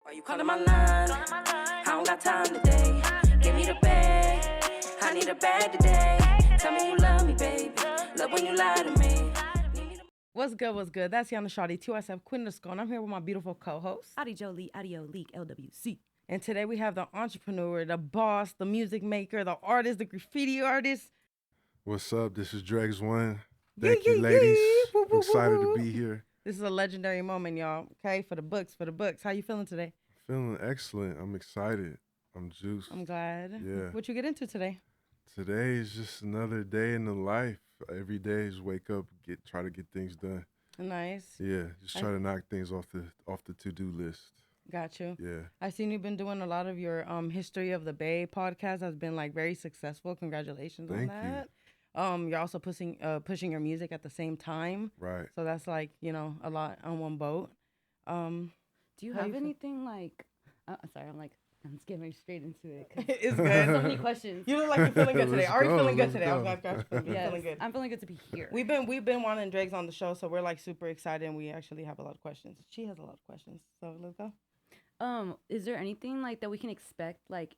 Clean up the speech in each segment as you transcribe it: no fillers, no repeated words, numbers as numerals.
Why you calling my line? I don't got time today. Give me the bag. I need a bag today. Tell me you love me, baby. Love when you lie to me. What's good? What's good? That's Yana Shawty, TSF Queen Underscore, and I'm here with my beautiful co-host. Audio Leak, LWC. And today we have the entrepreneur, the boss, the music maker, the artist, the graffiti artist. What's up? This is Dregs One. Thank you, ladies. Woo, woo, Excited woo, to woo. be here. This is a legendary moment, y'all. Okay, for the books. How you feeling today? Feeling excellent. I'm excited. I'm juiced. I'm glad. Yeah. What you get into today? Today is just another day in the life. Every day is wake up, try to get things done. Nice. Yeah, just try to knock things off the to-do list. Got you. Yeah. I've seen you've been doing a lot of your History of the Bay podcast has been like very successful. Congratulations on that. You're also pushing your music at the same time. Right. So that's like, a lot on one boat. Do you have anything like, sorry, I'm just getting straight into it. It's good. So many questions. You look like you're feeling good today. Are you feeling good today? go. I'm glad you're feeling good. I'm feeling good to be here. We've been wanting Dregs on the show, so we're like super excited, and we actually have a lot of questions. She has a lot of questions, so let's go. Is there anything like that we can expect like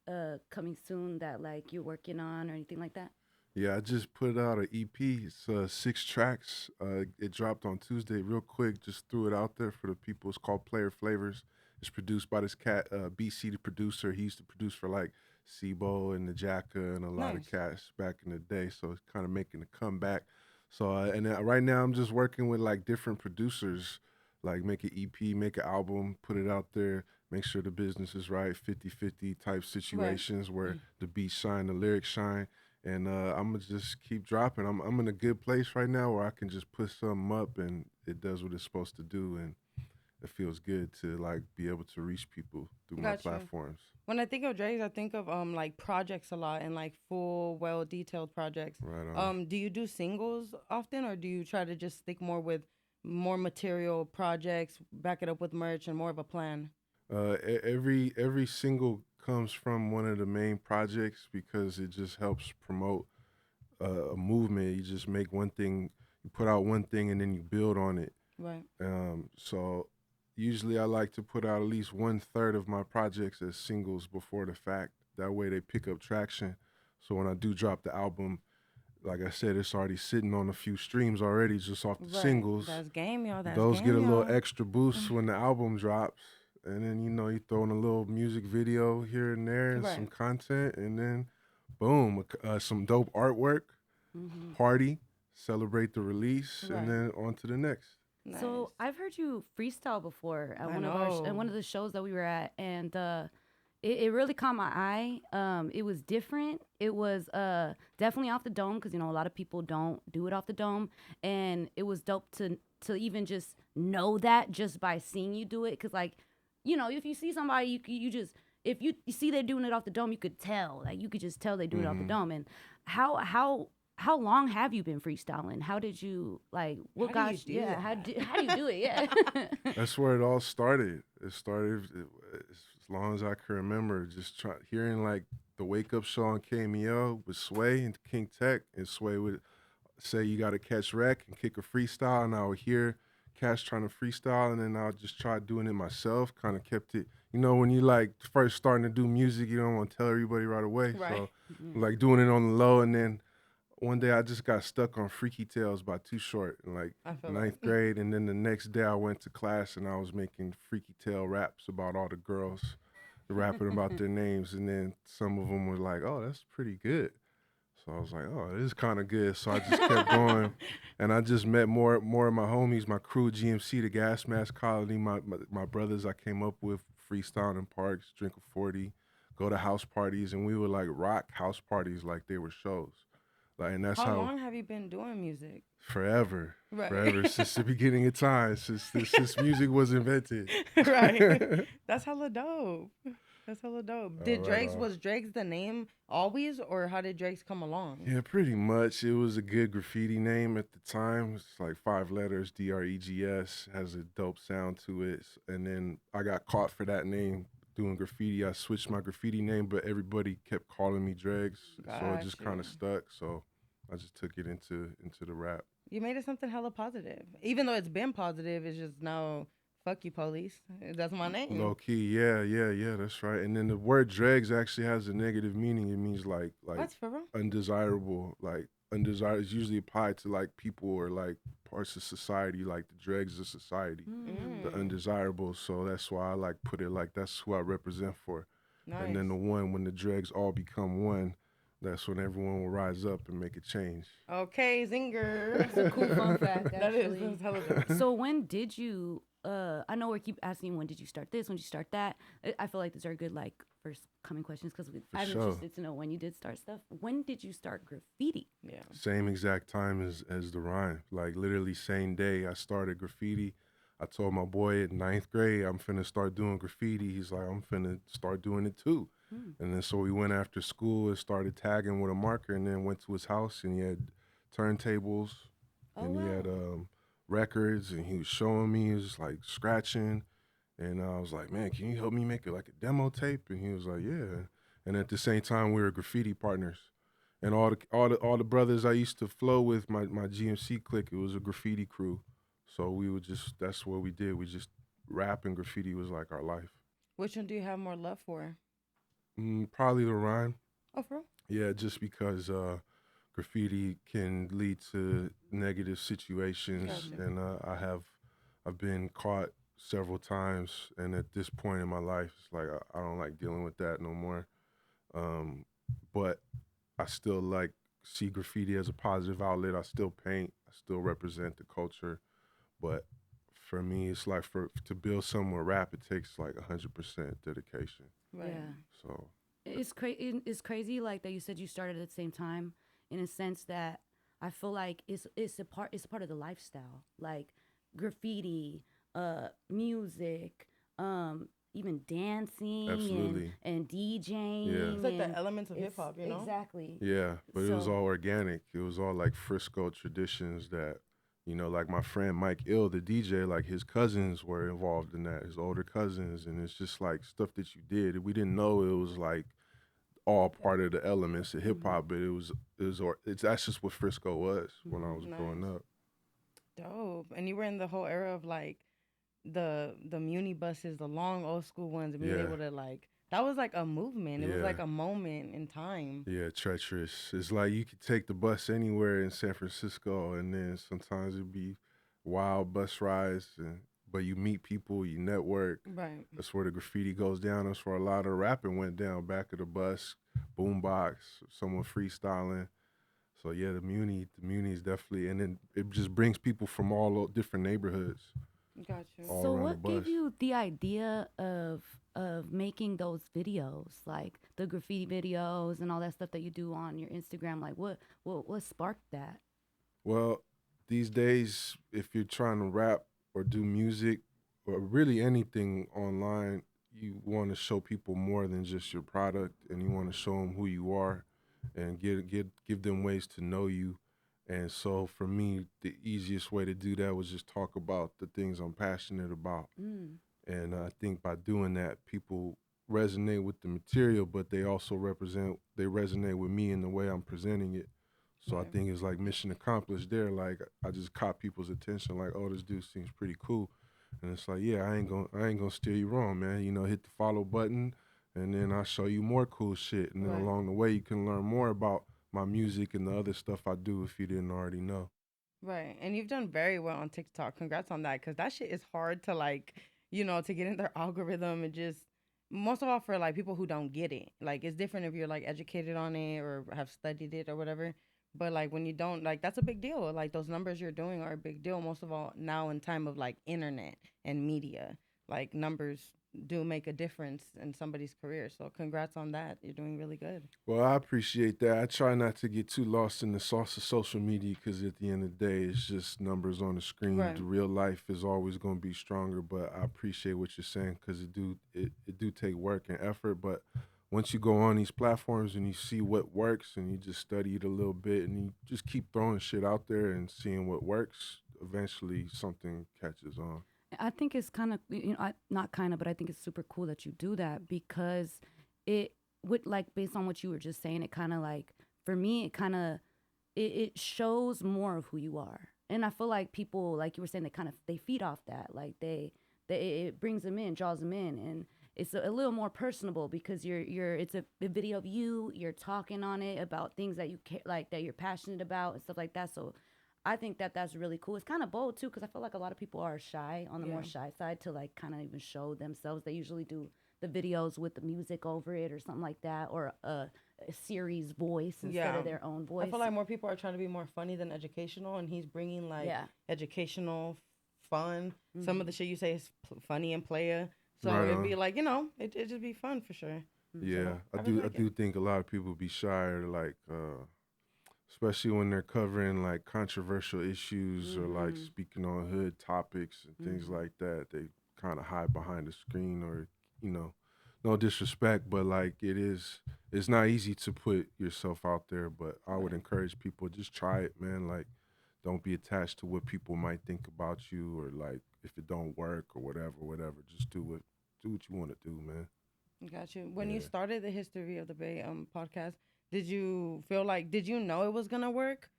coming soon that like you're working on or anything like that? Yeah, I just put out an EP. It's 6 tracks. It dropped on Tuesday real quick. Just threw it out there for the people. It's called Player Flavors. It's produced by this cat, BC, the producer. He used to produce for like Sibo and the Jacka and a lot of cats back in the day. So it's kind of making a comeback. So right now I'm just working with like different producers, like make an EP, make an album, put it out there, make sure the business is right, 50-50 type situations where the beats shine, the lyrics shine. And I'm going to just keep dropping. I'm in a good place right now where I can just put something up and it does what it's supposed to do. And it feels good to like be able to reach people through my platforms. When I think of Dregs, I think of like projects a lot and like full, well detailed projects. Right on. Do you do singles often, or do you try to just stick more with more material projects, back it up with merch, and more of a plan? Every single comes from one of the main projects because it just helps promote a movement. You just make one thing, you put out one thing, and then you build on it. Right. So usually I like to put out at least 1/3 of my projects as singles before the fact. That way they pick up traction. So when I do drop the album, like I said, it's already sitting on a few streams already just off the singles. That's game, y'all. Those get a little extra boost when the album drops. And then, you throw in a little music video here and there and some content. And then, boom, some dope artwork, party, celebrate the release, and then on to the next. Nice. So I've heard you freestyle before at one of the shows that we were at, and it really caught my eye. It was different. It was definitely off the dome because a lot of people don't do it off the dome, and it was dope to even just know that just by seeing you do it. Because like, if you see somebody, you just if you see they're doing it off the dome, you could tell. Like you could just tell they do it off the dome. And how long have you been freestyling? How did you what got you? Yeah, how do you do it? Yeah. That's where it all started. It started as long as I can remember, just hearing like the Wake Up Show on KMEL with Sway and King Tech, and Sway would say you got to catch wreck and kick a freestyle, and I would hear Cash trying to freestyle, and then I'll just try doing it myself. Kind of kept it, when you like first starting to do music, you don't want to tell everybody right away. Right. So like doing it on the low, and then one day I just got stuck on Freaky Tales by Too Short in like 9th grade, and then the next day I went to class and I was making Freaky Tale raps about all the girls, rapping about their names, and then some of them were like, "Oh, that's pretty good." So I was like, "Oh, this is kind of good." So I just kept going, and I just met more of my homies, my crew, GMC, the Gas Mask Colony, my brothers I came up with, freestyling in parks, drink a 40, go to house parties, and we would like rock house parties like they were shows. And that's how long have you been doing music? Forever. Right. Forever, since the beginning of time, since music was invented. Right. That's hella dope. Right, was Dregs the name always, or how did Dregs come along? Yeah, pretty much. It was a good graffiti name at the time. It's like 5 letters, DREGS, has a dope sound to it. And then I got caught for that name doing graffiti. I switched my graffiti name, but everybody kept calling me Dregs, so it just kind of stuck. So I just took it into the rap. You made it something hella positive. Even though it's been positive, it's just now Fuck you, police. That's my name. Low key, yeah, that's right. And then the word dregs actually has a negative meaning. It means like What's for real? undesirable, like undesirable is usually applied to like people or like parts of society, like the dregs of society, the undesirable. So that's why I like put it like that's who I represent for. Nice. And then the one, when the dregs all become one, that's when everyone will rise up and make a change. Okay, zinger. That's a cool fun fact, That is. actually. That's hella dope. So when did you, I know we keep asking when did you start this, when did you start that? I feel like these are good, like, first coming questions because I'm sure. interested to know when you did start stuff. When did you start graffiti? Yeah. Same exact time as the rhyme. Like literally same day I started graffiti. I told my boy in 9th grade, I'm finna start doing graffiti. He's like, I'm finna start doing it too. And then so we went after school and started tagging with a marker, and then went to his house, and he had turntables and he had records, and he was showing me, he was like scratching. And I was like, man, can you help me make it like a demo tape? And he was like, yeah. And at the same time, we were graffiti partners. And all the brothers I used to flow with, my GMC clique, it was a graffiti crew. So we would just, that's what we did. We just rap and graffiti was like our life. Which one do you have more love for? Probably the rhyme. Oh, for real? Yeah, just because graffiti can lead to negative situations. Gotcha. And I've been caught several times. And at this point in my life, it's like, I don't like dealing with that no more. But I still like see graffiti as a positive outlet. I still paint. I still represent the culture. But for me, it's like to build something with rap, it takes like 100% dedication. Right. Yeah. So It's crazy, like that you said you started at the same time, in a sense that I feel like it's a part of the lifestyle, like graffiti, music, even dancing Absolutely. and DJing. Yeah. It's like the and elements of hip hop, you know? Exactly. yeah, but it was So- all organic. It was all like Frisco traditions that, you know, like my friend Mike Ill, the DJ, like his cousins were involved in that, his older cousins. And it's just like stuff that you did. We didn't know it was like all part of the elements of hip hop, but that's just what Frisco was when I was growing Nice. up. Dope. And you were in the whole era of like the muni buses, the long old school ones, and being Yeah. able to like, that was like a movement. It was Yeah. like a moment in time. Yeah, treacherous. It's like you could take the bus anywhere in San Francisco, and then sometimes it'd be wild bus rides, but you meet people, you network. Right. That's where the graffiti goes down. That's where a lot of rapping went down, back of the bus, boombox, someone freestyling. So yeah, the muni is definitely, and then it just brings people from all different neighborhoods. Gotcha. All So around what the gave bus. you the idea of making those videos, like the graffiti videos and all that stuff that you do on your Instagram? Like what sparked that? Well, these days, if you're trying to rap or do music or really anything online, you want to show people more than just your product, and you want to show them who you are and give them ways to know you. And so for me, the easiest way to do that was just talk about the things I'm passionate about. And I think by doing that, people resonate with the material, but they also resonate with me in the way I'm presenting it. So I Right. think it's like mission accomplished there. Like I just caught people's attention, like, oh, this dude seems pretty cool. And it's like, yeah, I ain't gonna steer you wrong, man. You know, hit the follow button, and then I'll show you more cool shit. And then Right. along the way, you can learn more about my music and the other stuff I do if you didn't already know. Right. And you've done very well on TikTok. Congrats on that, because that shit is hard to like, to get in their algorithm, and just most of all for like people who don't get it. Like it's different if you're like educated on it or have studied it or whatever. But like when you don't, like that's a big deal. Like those numbers you're doing are a big deal. Most of all now in time of like internet and media, like numbers do make a difference in somebody's career. So congrats on that. You're doing really good. Well, I appreciate that. I try not to get too lost in the sauce of social media, because at the end of the day, it's just numbers on the screen. Right. The real life is always going to be stronger, but I appreciate what you're saying, because it do take work and effort. But once you go on these platforms and you see what works, and you just study it a little bit, and you just keep throwing shit out there and seeing what works, eventually something catches on. I think it's kind of, not kind of, but I think it's super cool that you do that, because it would, like, based on what you were just saying, it kind of like, for me, it kind of, it shows more of who you are. And I feel like people, like you were saying, they feed off that. Like they it brings them in, draws them in, and it's a little more personable because it's a video of you're talking on it about things that you like, that you're passionate about and stuff like that. So I think that's really cool. It's kind of bold too, because I feel like a lot of people are shy, on the more shy side, to like kind of even show themselves. They usually do the videos with the music over it or something like that, or a series voice instead of their own voice. I feel like more people are trying to be more funny than educational, and he's bringing like educational fun. Some of the shit you say is funny and playa. So it'd be like, it'd just be fun for sure. Yeah, So I do think a lot of people be shy, or like, especially when they're covering like controversial issues or like speaking on hood topics and things like that. They kind of hide behind the screen, or no disrespect, but like it's not easy to put yourself out there. But I would encourage people, just try it, man. Like, don't be attached to what people might think about you, or like if it don't work or whatever. Just do what you want to do, man. Got you. When you started the History of the Bay podcast, did you know it was gonna work?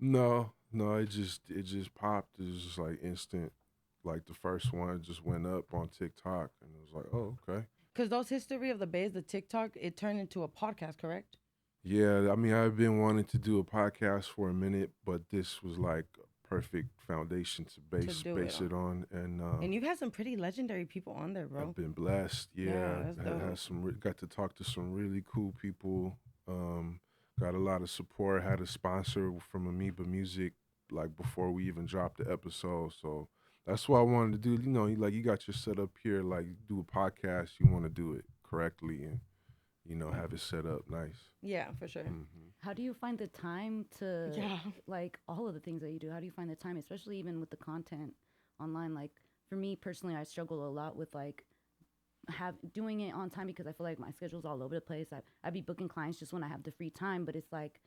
No, it just popped. It was just like instant. Like the first one just went up on TikTok, and it was like, oh, okay. Because those History of the Bays, the TikTok, it turned into a podcast, correct? Yeah, I mean, I've been wanting to do a podcast for a minute, but this was like a perfect foundation to base it on. And you've had some pretty legendary people on there, bro. I've been blessed. Yeah, that's dope. Got to talk to some really cool people. Got a lot of support. Had a sponsor from Amoeba Music like before we even dropped the episode. So that's what I wanted to do. Like you got your setup here, like do a podcast. You want to do it correctly and have it set up nice. Yeah, for sure. Mm-hmm. How do you find the time to like all of the things that you do? How do you find the time, especially even with the content online? Like for me personally, I struggle a lot with like doing it on time, because I feel like my schedule's all over the place. I be booking clients just when I have the free time, but it's like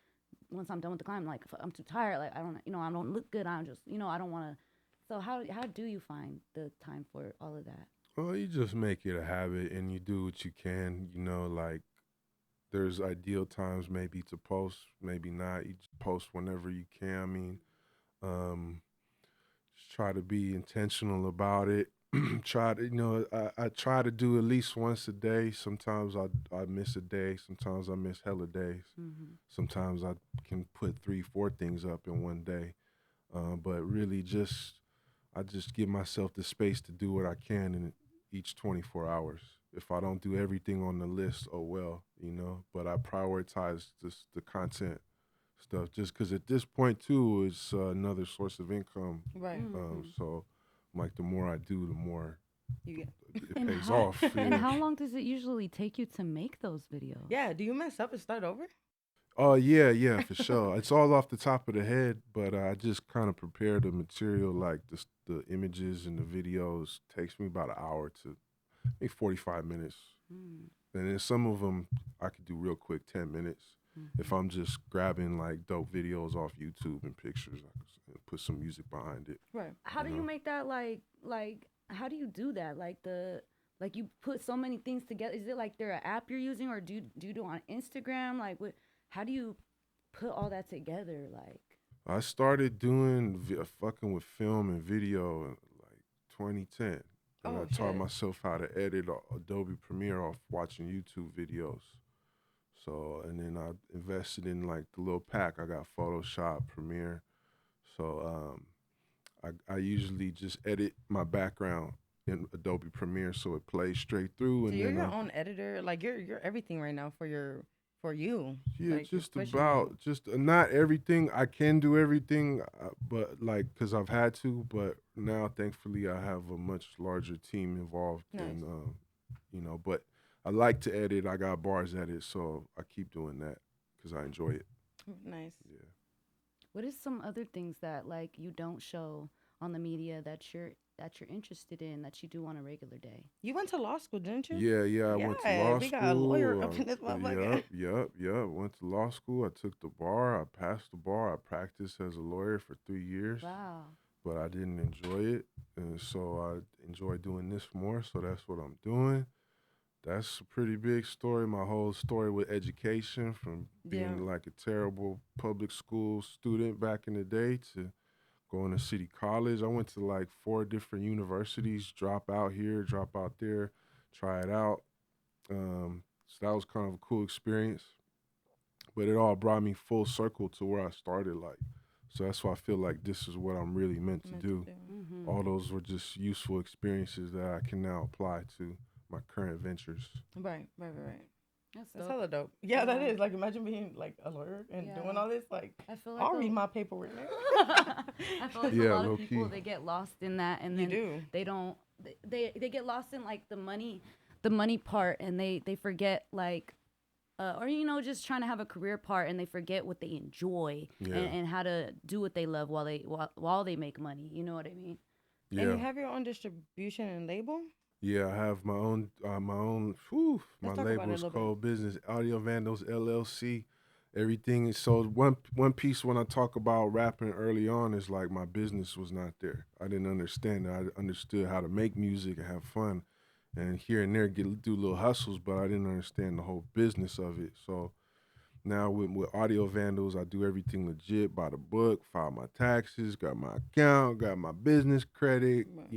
once I'm done with the client, I'm like, I'm too tired. Like I don't look good. I'm just I don't want to. So how do you find the time for all of that? Well, you just make it a habit and you do what you can. Like there's ideal times maybe to post, maybe not. You just post whenever you can. I mean, just try to be intentional about it. Try to, I try to do at least once a day. Sometimes I miss a day. Sometimes I miss hella days. Mm-hmm. Sometimes I can put 3-4 things up in one day. But really I just give myself the space to do what I can in each 24 hours. If I don't do everything on the list, oh well, but I prioritize the content stuff, just because at this point too, it's another source of income. Right. So like the more I do, the more it pays off. And how long does it usually take you to make those videos? Yeah. Do you mess up and start over? Oh, yeah, for sure. It's all off the top of the head, but I just kind of prepare the material, like the images and the videos. Takes me about an hour to maybe 45 minutes. And then some of them I could do real quick, 10 minutes. If I'm just grabbing like dope videos off YouTube and pictures, I can put some music behind it. Right. How do you make that like how do you do that? Like you put so many things together. Is it like there an app you're using, or do you do it on Instagram? Like how do you put all that together? Like I started doing fucking with film and video in like 2010. And I taught myself how to edit Adobe Premiere off watching YouTube videos. So, and then I invested in like the little pack. I got Photoshop, Premiere. So I usually just edit my background in Adobe Premiere so it plays straight through. So and you're then your own editor. Like you're everything right now for you. Yeah, like, just not everything. I can do everything, but like because I've had to. But now, thankfully, I have a much larger team involved. Nice. And but I like to edit. I got bars at it, so I keep doing that because I enjoy it. Nice. Yeah. what is some other things that like you don't show on the media that you're interested in that you do on a regular day? You went to law school, didn't you? Yeah. I went to law school. We got a lawyer up in this motherfucker. Yep. Went to law school. I took the bar. I passed the bar. I practiced as a lawyer for 3 years. Wow. But I didn't enjoy it, and so I enjoy doing this more. So that's what I'm doing. That's a pretty big story. My whole story with education, from being like a terrible public school student back in the day to going to City College. I went to like 4 different universities, drop out here, drop out there, try it out. So that was kind of a cool experience. But it all brought me full circle to where I started. Like, so that's why I feel like this is what I'm really meant to do. Mm-hmm. All those were just useful experiences that I can now apply to my current ventures. Right. That's That's dope. hella dope. Yeah, that is. Like, imagine being like a lawyer and Yeah. doing all this. Like, I feel like I'll read my paperwork now. I feel like Yeah, a lot low of people key. they get lost in that, and You then do. they don't. They get lost in like the money part, and they forget like. Or just trying to have a career part, and they forget what they enjoy Yeah. and how to do what they love while they make money. You know what I mean? Yeah. And you have your own distribution and label? Yeah, I have my own my Let's talk about it a label is little bit. called Business Audio Vandals LLC. Everything is so one piece when I talk about rapping early on is like my business was not there. I didn't understand it. I understood how to make music and have fun and here and there do little hustles, but I didn't understand the whole business of it. So now with Audio Vandals, I do everything legit by the book, file my taxes, got my account, got my business credit, Right.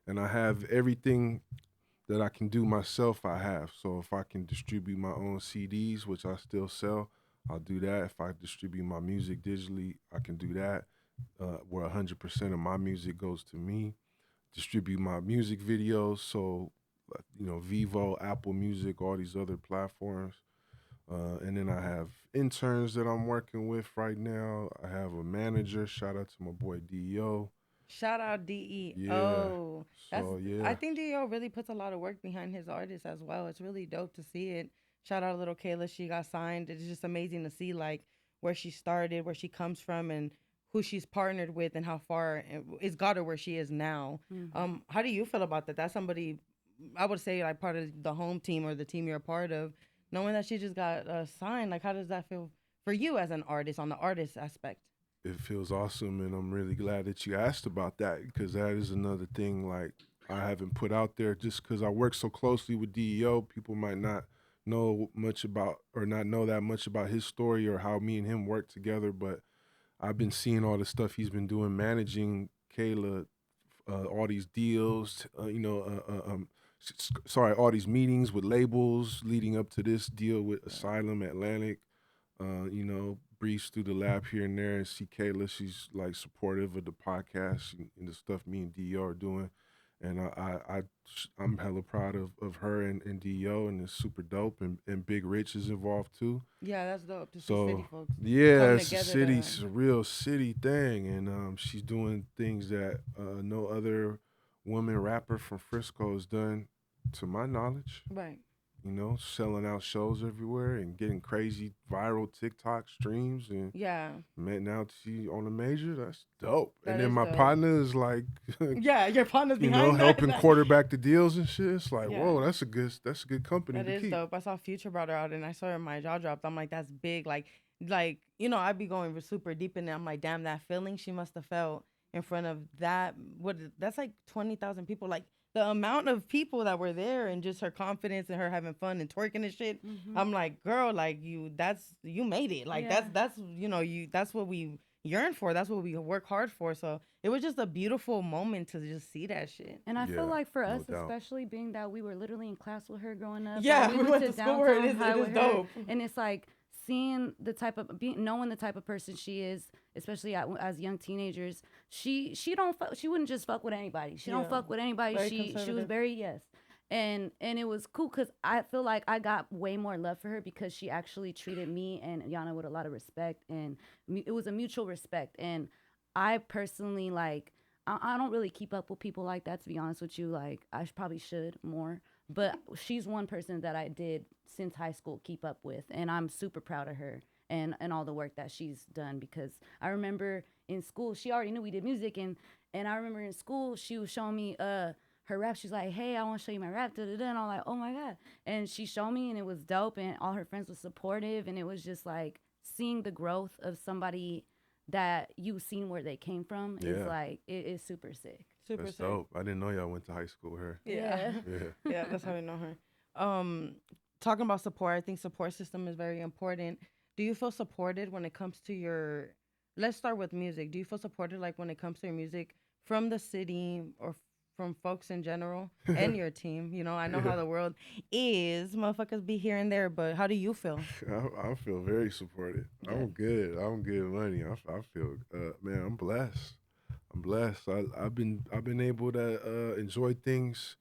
and I have everything that I can do myself. I have. So if I can distribute my own CDs, which I still sell, I'll do that. If I distribute my music digitally, I can do that. Where 100% of my music goes to me. Distribute my music videos, so Vivo, Apple Music, all these other platforms. And then I have interns that I'm working with right now. I have a manager. Shout out to my boy DEO. Shout out DEO. Yeah. That's So yeah. I think DEO really puts a lot of work behind his artists as well. It's really dope to see it. Shout out little Kayla. She got signed. It's just amazing to see like where she started, where she comes from, and who she's partnered with, and how far it's got her where she is now. Mm-hmm. How do you feel about that? That's somebody I would say like part of the home team or the team you're a part of, knowing that she just got signed. Like, how does that feel for you as an artist on the artist aspect? It feels awesome, and I'm really glad that you asked about that because that is another thing like I haven't put out there just because I work so closely with DEO. People might not know much about or not know that much about his story or how me and him work together, but I've been seeing all the stuff he's been doing, managing Kayla, all these deals, all these meetings with labels leading up to this deal with Asylum Atlantic. Breeze through the lab here and there and see Kayla. She's like supportive of the podcast and the stuff me and DEO are doing. And I'm hella proud of her and DEO, and it's super dope. And Big Rich is involved too. Yeah, that's dope. To see So city folks. yeah, coming it's a together city, to- it's a real city thing, and she's doing things that no other woman rapper from Frisco has done, to my knowledge. Right. Selling out shows everywhere and getting crazy viral TikTok streams, and Yeah. now she on a major. That's dope. That and then is my dope. partner is like, Yeah, your partner's behind that. helping quarterback the deals and shit. It's like, Yeah. whoa, that's a good company That to is keep. dope. I saw Future brought her out, and I saw her, my jaw dropped. I'm like, that's big. Like I'd be going super deep in there. I'm like, damn, that feeling she must have felt in front of that. That's like 20,000 people. Like the amount of people that were there, and just her confidence and her having fun and twerking and shit. Mm-hmm. I'm like, girl, like you made it. Like Yeah. that's what we yearn for. That's what we work hard for. So it was just a beautiful moment to just see that shit. And I Yeah, feel like for no us, doubt. especially being that we were literally in class with her growing up. Yeah, like, we went to school with her. downtown high It is with her, dope. And it's like seeing knowing the type of person she is, especially as young teenagers. She wouldn't just fuck with anybody. She Yeah. don't fuck with anybody. Very She was conservative. very yes. And it was cool because I feel like I got way more love for her because she actually treated me and Yana with a lot of respect, and it was a mutual respect. And I personally like I don't really keep up with people like that, to be honest with you. Like I probably should more, but she's one person that I did since high school keep up with, and I'm super proud of her and all the work that she's done because I remember in school she already knew we did music, and I remember in school she was showing me her rap. She's like, hey, I want to show you my rap, and I'm like, oh my god. And she showed me, and it was dope, and all her friends were supportive, and it was just like seeing the growth of somebody that you've seen where they came from is Yeah. like it is super sick. Super That's sick. dope. I didn't know y'all went to high school with her. Yeah. Yeah. Yeah, that's how we know her. Talking about support, I think support system is very important. Do you feel supported when it comes to your let's start with music. Do you feel supported like when it comes to your music from the city or from folks in general and your team? You know, I know how the world is. Motherfuckers be here and there, but how do you feel? I feel very supported. Good. I'm good. I don't get money. I feel, man, I'm blessed. I'm blessed. I've been able to enjoy things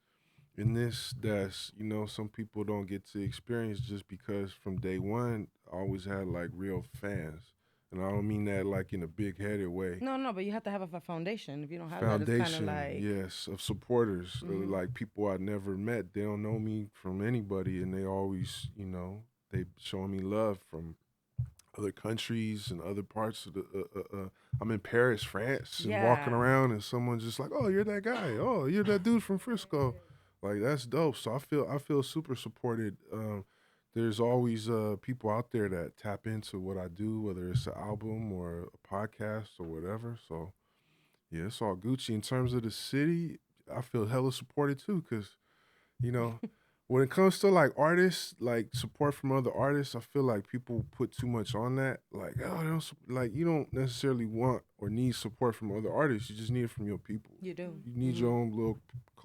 in this that's some people don't get to experience just because from day one I always had like real fans, and I don't mean that like in a big headed way. No, no, but you have to have a foundation. If you don't have that, it's kind of Foundation, like, yes, of supporters, like people I never met. They don't know me from anybody, and they always, they showing me love from other countries and other parts of the. I'm in Paris, France, and walking yeah. around, and someone's just like, "Oh, you're that guy. Oh, you're that dude from Frisco." Like that's dope. So I feel super supported. There's always people out there that tap into what I do, whether it's an album or a podcast or whatever. So yeah, it's all Gucci. In terms of the city, I feel hella supported too, cause you know, when it comes to like artists, like support from other artists, I feel like people put too much on that. Like, oh, they don't, like you don't necessarily want or need support from other artists. You just need it from your people. You do. You need your own little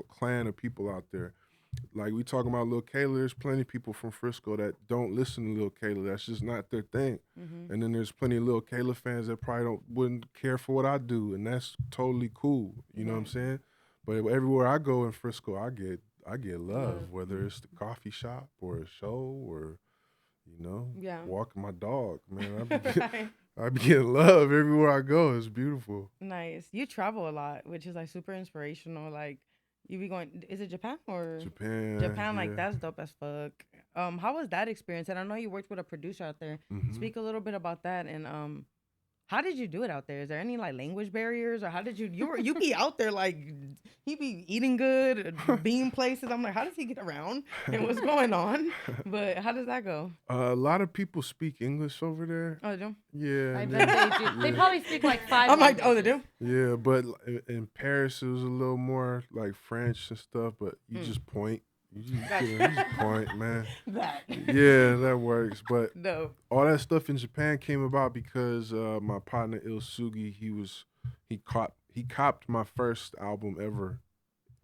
clan of people out there. Like we talking about Lil Kayla, there's plenty of people from Frisco that don't listen to Lil Kayla. That's just not their thing. And then there's plenty of Lil Kayla fans that probably wouldn't care for what I do, and that's totally cool. You know what I'm saying? But everywhere I go in Frisco, I get love, whether it's the coffee shop or a show or walking my dog. Man, I be getting love everywhere I go. It's beautiful. Nice. You travel a lot, which is like super inspirational. Like you be going, is it Japan or Japan? Japan? Like yeah. that's dope as fuck. How was that experience? And I know you worked with a producer out there. Speak a little bit about that. And how did you do it out there? Is there any like language barriers, or how did you be out there like he be eating good, being places? I'm like, how does he get around and what's going on? But how does that go? A lot of people speak English over there. Oh, they do? Yeah. I and bet then- they do. They probably speak like 5 I'm like, oh, they languages. do? Yeah, but in Paris it was a little more like French and stuff. But you just point. You just point, man. That. Yeah, that works. But No. all that stuff in Japan came about because my partner Ilsugi, he copped my first album ever.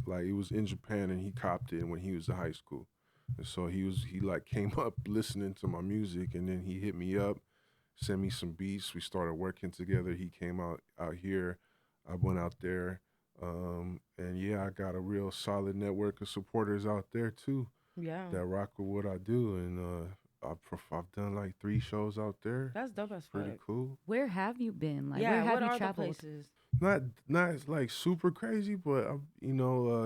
Like it was in Japan, and he copped it when he was in high school. And so he like came up listening to my music, and then he hit me up, sent me some beats. We started working together. He came out here. I went out there. And yeah, I got a real solid network of supporters out there too Yeah. that rock with what I do, and I've done like 3 shows out there. That's dope as fuck. Pretty cool. Where have you been? Like, Yeah, where have what you are traveled? the places? Not like super crazy, but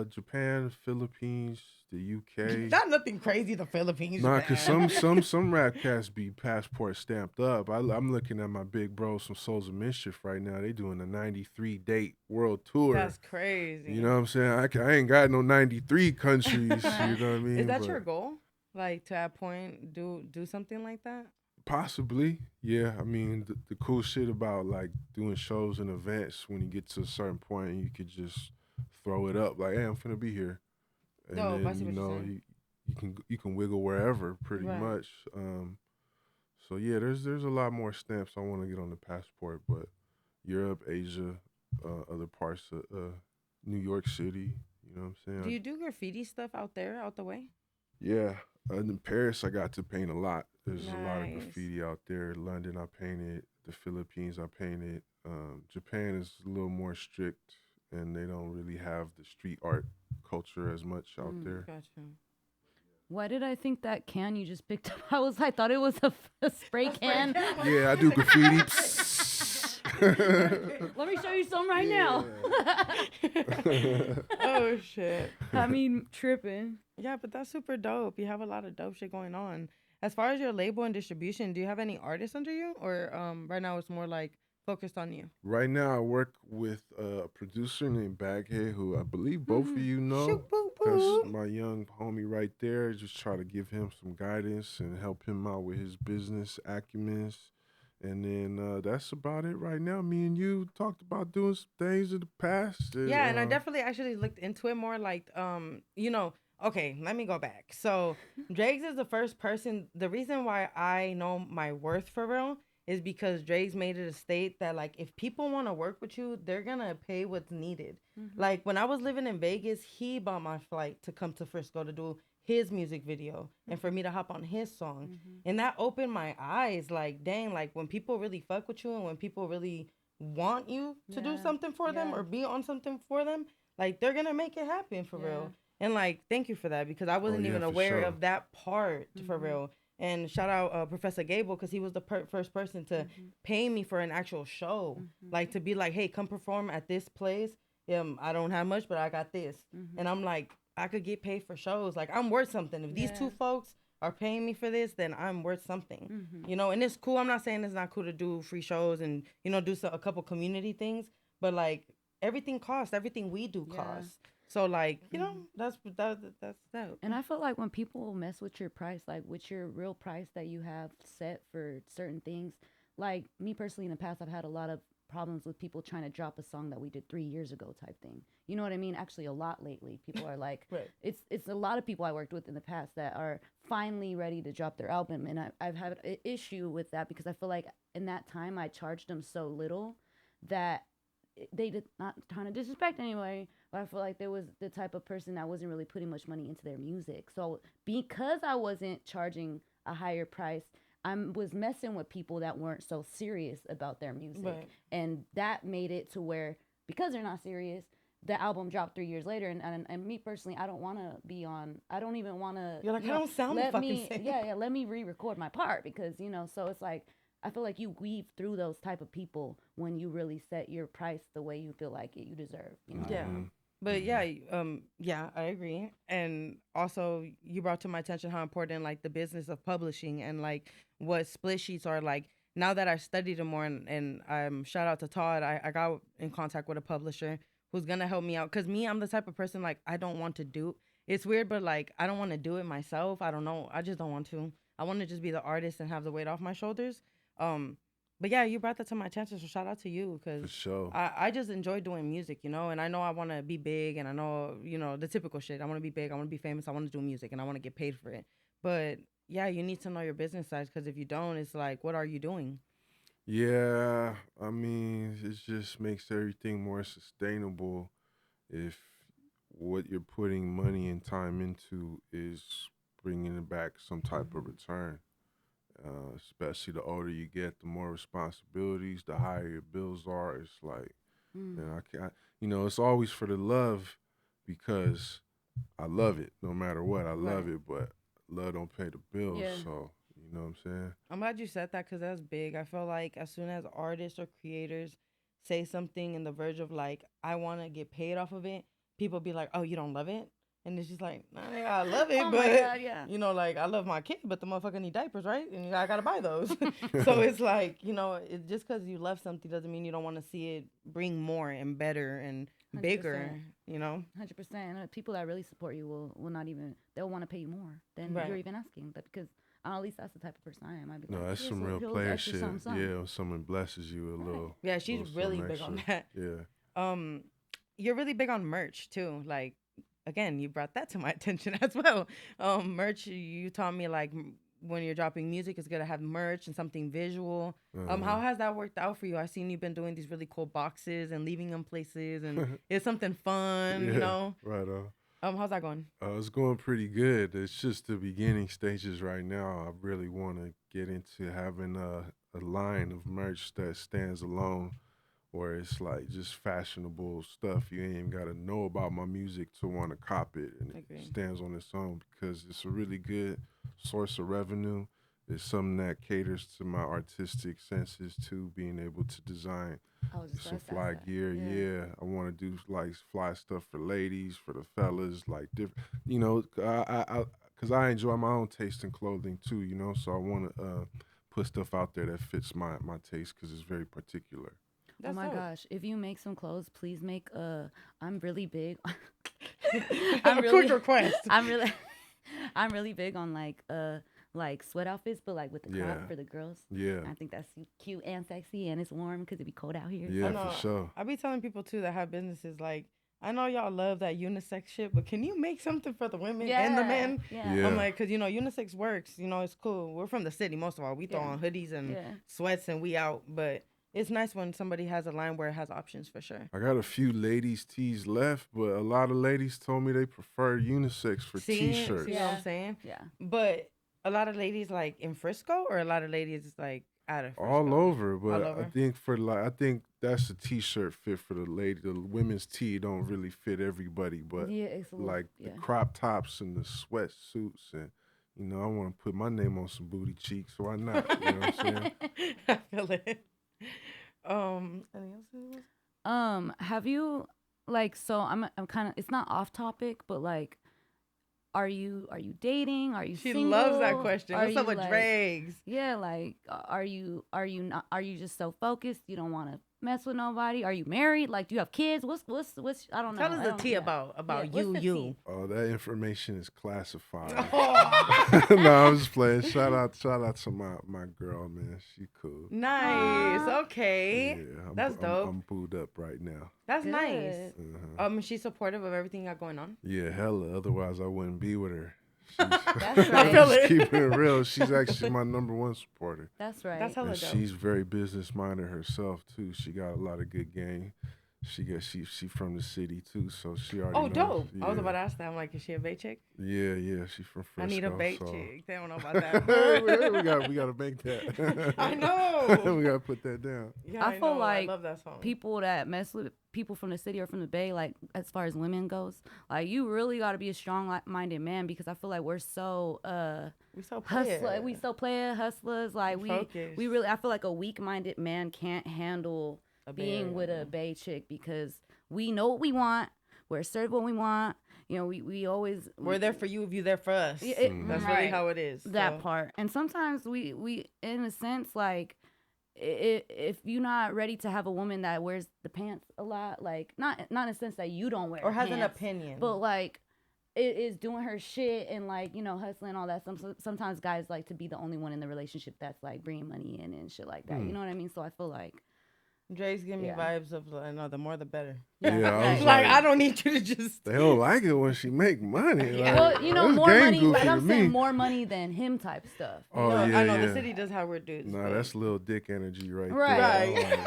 Japan, Philippines, the UK. Not nothing crazy. The Philippines. Nah, Japan. cause some rap cats be passport stamped up. I'm looking at my big bros from Souls of Mischief right now. They doing a 93 date world tour. That's crazy. You know what I'm saying? I ain't got no 93 countries. You know what I mean? Is that But your goal? Like to that point, do something like that? possibly, yeah. I mean, the cool shit about like doing shows and events, when you get to a certain point, you could just throw it up like, "Hey, I'm finna be here," and Dope, I then see what you're saying. you can wiggle wherever pretty Right. much. So yeah, there's a lot more stamps I want to get on the passport, but Europe, Asia, other parts of New York City. You know what I'm saying? Do you do graffiti stuff out there, out the way? Yeah, in Paris I got to paint a lot. There's a lot of Nice. graffiti out there. London I painted. The Philippines I painted. Japan is a little more strict, and they don't really have the street art culture as much out there. Gotcha. Why did I think that can you just picked up? I thought it was a spray can. Yeah, I do graffiti. Let me show you some right now. Oh shit. I mean, tripping. Yeah, but that's super dope. You have a lot of dope shit going on. As far as your label and distribution, do you have any artists under you, or right now it's more like focused on you? Right now I work with a producer named Baghead, who I believe both of you know. Shoot, boop, That's boop. my young homie right there. Just try to give him some guidance and help him out with his business acumen. And then that's about it right now. Me and you talked about doing some things in the past. Yeah, and I definitely actually looked into it more like, okay, let me go back. So Dregs is the first person. The reason why I know my worth for real is because Dregs made it a state that like if people want to work with you, they're gonna pay what's needed. Like when I was living in Vegas, he bought my flight to come to Frisco to do his music video and for me to hop on his song. And that opened my eyes. Like, dang, like when people really fuck with you and when people really want you to do something for them or be on something for them, like they're gonna make it happen for real. And like, thank you for that because I wasn't even aware of that part for real. And shout out Professor Gable because he was the first person to pay me for an actual show. Like to be like, hey, come perform at this place. I don't have much, but I got this. And I'm like, I could get paid for shows. Like I'm worth something. If these two folks are paying me for this, then I'm worth something. You know, and it's cool. I'm not saying it's not cool to do free shows and, you know, do a couple community things. But like everything costs. Everything we do costs. So like, you know, that's dope. And I feel like when people mess with your price, like with your real price that you have set for certain things, like me personally in the past, I've had a lot of problems with people trying to drop a song that we did 3 years ago type thing. You know what I mean? Actually, a lot lately. People are like, it's a lot of people I worked with in the past that are finally ready to drop their album. And I've had an issue with that because I feel like in that time I charged them so little that they did not trying to disrespect anyway, but I feel like there was the type of person that wasn't really putting much money into their music. So because I wasn't charging a higher price, I was messing with people that weren't so serious about their music. And that made it to where, because they're not serious, the album dropped 3 years later. And me personally, I don't want to be on, I don't even want to. You're like, I don't sound the fucking same. Yeah, let me re-record my part because, you know, so it's like, I feel like you weave through those type of people when you really set your price the way you feel like you deserve. You know? Yeah. But yeah, I agree. And also you brought to my attention how important like the business of publishing and like what split sheets are like. Now that I studied them more and shout out to Todd, I got in contact with a publisher who's gonna help me out. Cause me, I'm the type of person like I don't want to do. It's weird, but like I don't want to do it myself. I don't know. I just don't want to. I want to just be the artist and have the weight off my shoulders. But yeah, you brought that to my attention, so shout out to you because I just enjoy doing music, you know, and I know I want to be big and I know, you know, the typical shit. I want to be big, I want to be famous, I want to do music and I want to get paid for it. But yeah, you need to know your business side because if you don't, it's like, what are you doing? Yeah, I mean, it just makes everything more sustainable if what you're putting money and time into is bringing back some type of return. Especially the older you get, the more responsibilities, the higher your bills are. It's like, man, I can't, you know, it's always for the love because I love it no matter what. I love it, but love don't pay the bills. So, you know what I'm saying? I'm glad you said that because that's big. I feel like as soon as artists or creators say something in the verge of like, I want to get paid off of it, people be like, oh, you don't love it? And it's just like, nah, I love it, but, you know, like, I love my kid, but the motherfucker need diapers, right? And I got to buy those. So it's like, you know, just because you love something doesn't mean you don't want to see it bring more and better and 100%. Bigger, you know? 100%. People that really support you will not even, they'll want to pay you more than you're even asking. But because at least that's the type of person I am. I'd be no, that's some real player shit. Yeah, when someone blesses you a little. Yeah, she's really big on that. Yeah. You're really big on merch, too. Like, again, you brought that to my attention as well. Merch, you taught me like when you're dropping music, it's gonna have merch and something visual. How has that worked out for you? I've seen you've been doing these really cool boxes and leaving them places, and it's something fun, you know. Right on. How's that going? It's going pretty good. It's just the beginning stages right now. I really want to get into having a line of merch that stands alone. Where it's like just fashionable stuff. You ain't even got to know about my music to want to cop it. And it stands on its own because it's a really good source of revenue. It's something that caters to my artistic senses too, being able to design some fly gear. Yeah. I want to do like fly stuff for ladies, for the fellas, like different, you know, because I enjoy my own taste in clothing too, you know, so I want to put stuff out there that fits my taste because it's very particular. That's oh my gosh! If you make some clothes, please make I'm really big. Quick request. I'm really big on like sweat outfits, but like with the crop for the girls. Yeah. I think that's cute and sexy, and it's warm because it be cold out here. Yeah, for sure. I be telling people too that have businesses like I know y'all love that unisex shit, but can you make something for the women and the men? Yeah. Yeah. I'm like, because, unisex works. It's cool. We're from the city, most of all. We throw on hoodies and sweats and we out. But it's nice when somebody has a line where it has options for sure. I got a few ladies' tees left, but a lot of ladies told me they prefer unisex for T-shirts. See what I'm saying? Yeah. But a lot of ladies, like, in Frisco, or a lot of ladies, like, out of Frisco? All over, but All over? I think that's a T-shirt fit for the lady. The women's tee don't really fit everybody, but It's a little, like the crop tops and the sweatsuits, and I want to put my name on some booty cheeks, so why not? You know what I'm saying? I feel it. Anything else? Have you so I'm kind of, it's not off topic, but like, are you dating? Are you She single? loves that question. Are What's up you, with Dregs? Yeah, like, are you just so focused you don't want to mess with nobody? Are you married? Like, do you have kids? What's I don't know. Tell us the tea about what's you. the tea? Oh, that information is classified. Oh. No, I'm just playing. Shout out to my girl, man. She cool. Nice. Okay. Yeah, That's dope. I'm booed up right now. That's Good. nice. Uh-huh. She's supportive of everything you got going on. Yeah, hella. Otherwise, I wouldn't be with her. That's right. I feel it. Keeping it real. She's actually my number one supporter. That's right. That's hella And dope. she's very business minded herself too. She got a lot of good game. She from the city too, so she already. Oh, knows. dope. Yeah. I was about to ask that. I'm like, is she a bait chick? Yeah, she from Frisco. I need a bait so. chick. They don't know about that. we gotta make that. I know. We gotta put that down. Yeah, I feel know. like I love that song. people that mess with people from the city or from the Bay, like, as far as women goes, like, you really got to be a strong-minded man, because I feel like we're so we so hustler, we so player hustlers, like we focused. really, I feel like a weak-minded man can't handle being Bay. with a Bay chick, because we know what we want, we're served what we want, we always, We're there for you if you're there for us. That's really right. how it is. That so. part. And sometimes we in a sense, like, if you're not ready to have a woman that wears the pants a lot, like, not in a sense that you don't wear Or has pants, an opinion. but like it is doing her shit and, like, hustling, all that. Sometimes guys like to be the only one in the relationship that's like bringing money in and shit like that. You know what I mean? So I feel like Dre's give me vibes of, the more the better. Yeah, I was Like, I don't need you to just. They don't like it when she make money. Yeah. Like, well, that's more gang money. goofy Like, to I'm saying me. more money than him type stuff. Oh I yeah, know yeah. the city does have weird dudes. Nah, but- that's little dick energy right Right. there. Right.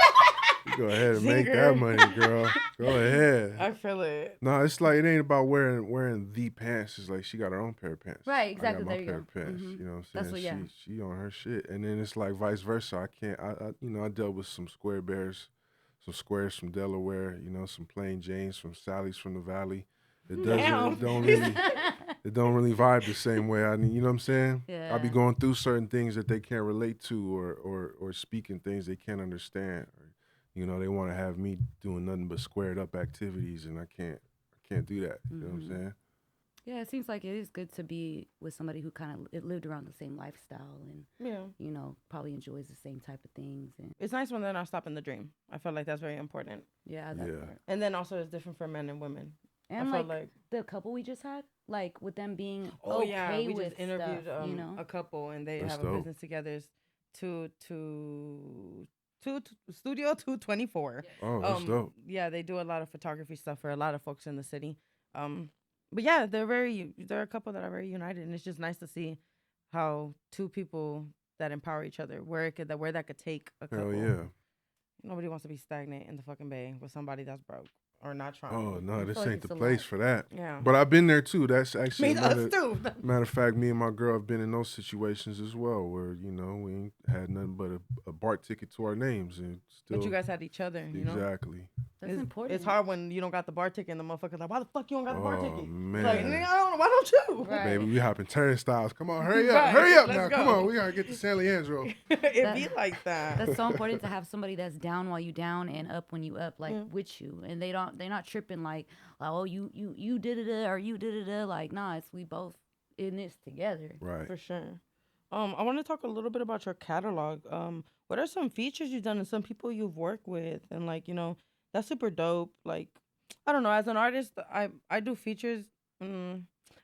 You go ahead and make Zinger. that money, girl. Go ahead. I feel it. No, it's like it ain't about wearing the pants. It's like she got her own pair of pants. Right, exactly. I got my There you pair go. of pants. Mhm. You know what I'm That's saying? what- She on her shit, and then it's like vice versa. I can't. I dealt with some square bears, some squares from Delaware. Some plain Janes from Sally's from the Valley. It doesn't. Damn. It don't really. It don't really vibe the same way. You know what I'm saying? Yeah. I be going through certain things that they can't relate to, or speaking things they can't understand. They want to have me doing nothing but squared up activities, and I can't do that. You know what I'm saying? Yeah, it seems like it is good to be with somebody who kind of lived around the same lifestyle and probably enjoys the same type of things. And It's nice when they're not stopping the dream. I feel like that's very important. yeah, Yeah. And then also it's different for men and women. And I feel like the couple we just had, like, with them being okay we with just interviewed stuff, a couple, and they That's have a dope. business together. It's Studio 224. Oh, that's dope. Yeah, they do a lot of photography stuff for a lot of folks in the city. But yeah, they're a couple that are very united, and it's just nice to see how two people that empower each other, where that could take a couple. Hell yeah. Nobody wants to be stagnant in the fucking Bay with somebody that's broke or not trying. Oh no, this feel like ain't it's the a place lot. for that. Yeah. But I've been there too. That's actually Me, us too. matter of fact, me and my girl have been in those situations as well, where we ain't had nothing but a BART ticket to our names, and still. But you guys had each other, you know? Exactly. that's important. It's hard when you don't got the bar ticket and the motherfucker's like, why the fuck you don't got the bar Oh, ticket? man. Like, nigga, why don't you? Right. Baby, we hopping turnstiles. Come on, hurry up, Right, hurry up let's now. go. Come on, we gotta get to San Leandro. It be like that. That's so important to have somebody that's down while you down and up when you up, like, with you, and they're not tripping like oh you did it or you did it, like, nah, it's we both in this together. Right. For sure. I want to talk a little bit about your catalog. What are some features you've done and some people you've worked with, and like, that's super dope. Like, I don't know, as an artist, I do features.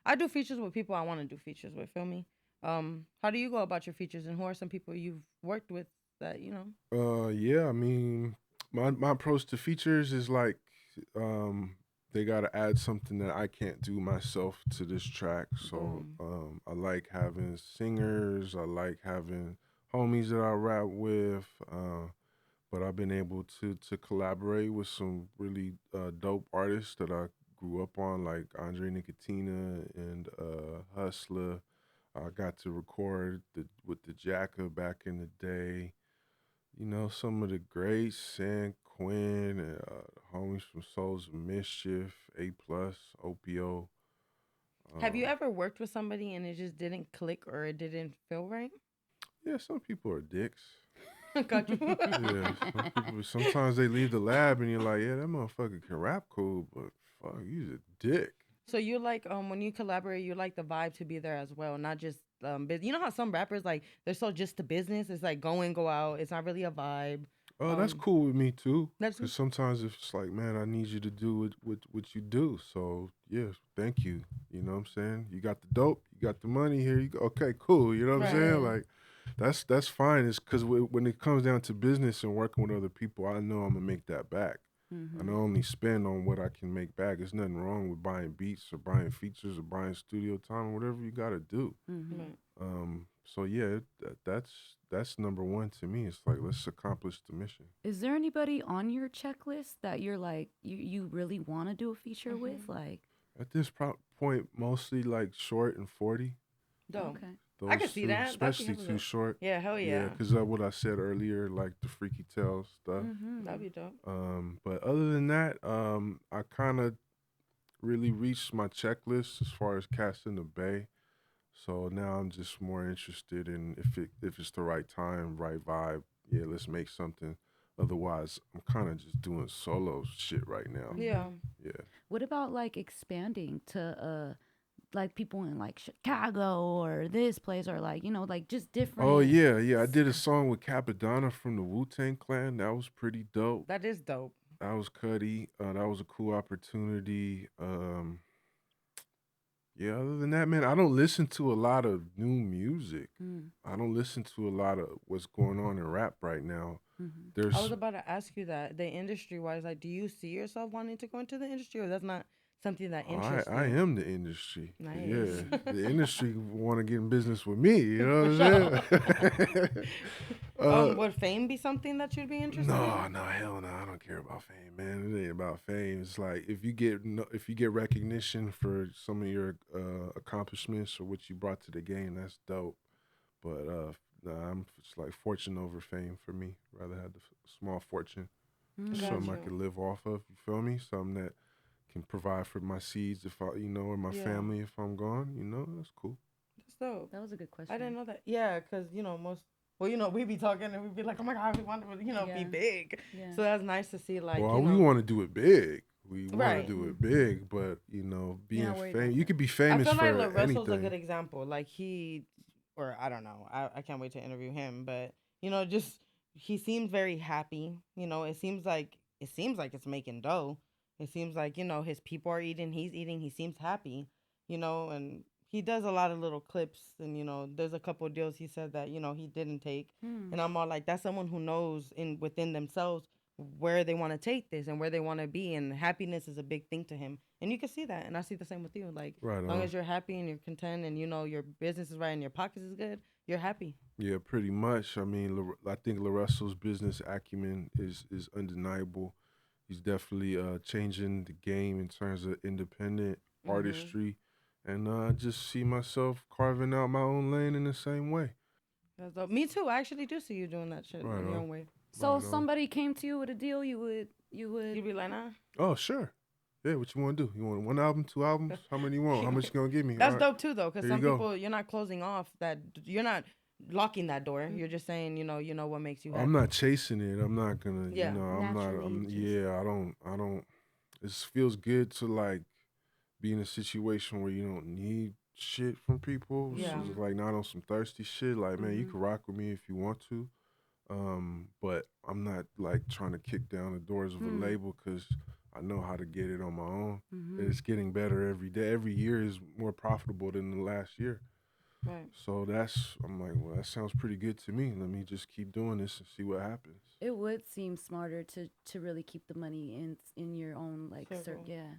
I do features with people I want to do features with. Feel me? How do you go about your features, and who are some people you've worked with that Yeah, I mean, my approach to features is like, they gotta add something that I can't do myself to this track. So I like having singers. I like having homies that I rap with. But I've been able to collaborate with some really dope artists that I grew up on, like Andre Nicotina and Hustler. I got to record with the Jacka back in the day. You know, some of the greats, San Quinn, homies from Souls of Mischief, A Plus, OPO. Have you ever worked with somebody and it just didn't click or it didn't feel right? Yeah, some people are dicks. Got you. Yeah, sometimes they leave the lab and you're like, yeah, that motherfucker can rap cool, but fuck, he's a dick. So you like when you collaborate, you like the vibe to be there as well, not just you know how some rappers like they're so just to business. It's like go in, go out. It's not really a vibe. Oh, that's cool with me too. That's Because sometimes it's like, man, I need you to do what you do. So yeah, thank you. You know what I'm saying? You got the dope, you got the money. Here you go. Okay, cool. You know what I'm saying? Like, that's fine. It's because when it comes down to business and working with other people, I know I'm gonna make that back. I don't only spend on what I can make back. There's nothing wrong with buying beats or buying features or buying studio time, whatever you got to do. So yeah, that's number one to me. It's like, let's accomplish the mission. Is there anybody on your checklist that you're like you really want to do a feature with? Like at this point, mostly like Short and 40. dope. okay. Those I can see two, that. especially Too Short. Yeah, hell yeah. because what I said earlier, like the Freaky Tales stuff. That'd be dope. But other than that, I kind of really reached my checklist as far as cats in the Bay. So now I'm just more interested in if it's the right time, right vibe. Yeah, let's make something. Otherwise, I'm kind of just doing solo shit right now. Yeah. Yeah. What about like expanding to like people in like Chicago or this place or like, you know, like just different. Oh yeah. I did a song with Capadonna from the Wu-Tang Clan. That was pretty dope. That is dope. That was Cuddy. That was a cool opportunity. Yeah, other than that, man, I don't listen to a lot of new music. I don't listen to a lot of what's going on in rap right now. There's I was about to ask you that. The industry wise, like, do you see yourself wanting to go into the industry, or that's not something that interests I you? am the industry. Nice. Yeah, the industry want to get in business with me. You know what I'm saying? Would fame be something that you'd be interested in? No, hell no. I don't care about fame, man. It ain't about fame. It's like if you get recognition for some of your accomplishments or what you brought to the game, that's dope. But I'm just like fortune over fame for me. Rather have the small fortune, something I could live off of. You feel me? Something that can provide for my seeds if I, or my family if I'm gone. That's cool. That's dope. That was a good question. I didn't know that. Yeah, because we be talking and we be like, oh my God, we want to, be big. Yeah. So that's nice to see, like, we want to do it big. We want to do it big, but, being famous, you could be famous for anything. I feel like Lwc's a good example. Like, I don't know, I can't wait to interview him, but, he seems very happy. It seems like it's making dough. It seems like, his people are eating, he's eating, he seems happy, and he does a lot of little clips, and there's a couple of deals he said that he didn't take, and I'm all like, that's someone who knows within themselves where they want to take this and where they want to be, and happiness is a big thing to him, and you can see that, and I see the same with you. Like, as long as you're happy and you're content, and your business is right and your pockets is good, you're happy. Yeah, pretty much. I mean, I think Lwc's business acumen is undeniable. He's definitely changing the game in terms of independent artistry. And I just see myself carving out my own lane in the same way. That's dope. Me too. I actually do see you doing that shit in your own way. So if somebody came to you with a deal, you'd be like, nah? Oh, sure. Yeah, what you want to do? You want 1 album, 2 albums? How many you want? How much you going to give me? That's dope too, though, because some people, you're not closing off that, you're not locking that door. You're just saying, what makes you happy. I'm not chasing it. I'm not gonna, I don't. It feels good to like be in a situation where you don't need shit from people. Yeah. So it's like not on some thirsty shit. Like, man, you can rock with me if you want to, but I'm not like trying to kick down the doors of a label because I know how to get it on my own. It's getting better every day. Every year is more profitable than the last year. Right. So I'm like, well, that sounds pretty good to me. Let me just keep doing this and see what happens. It would seem smarter to really keep the money in your own, like, yeah.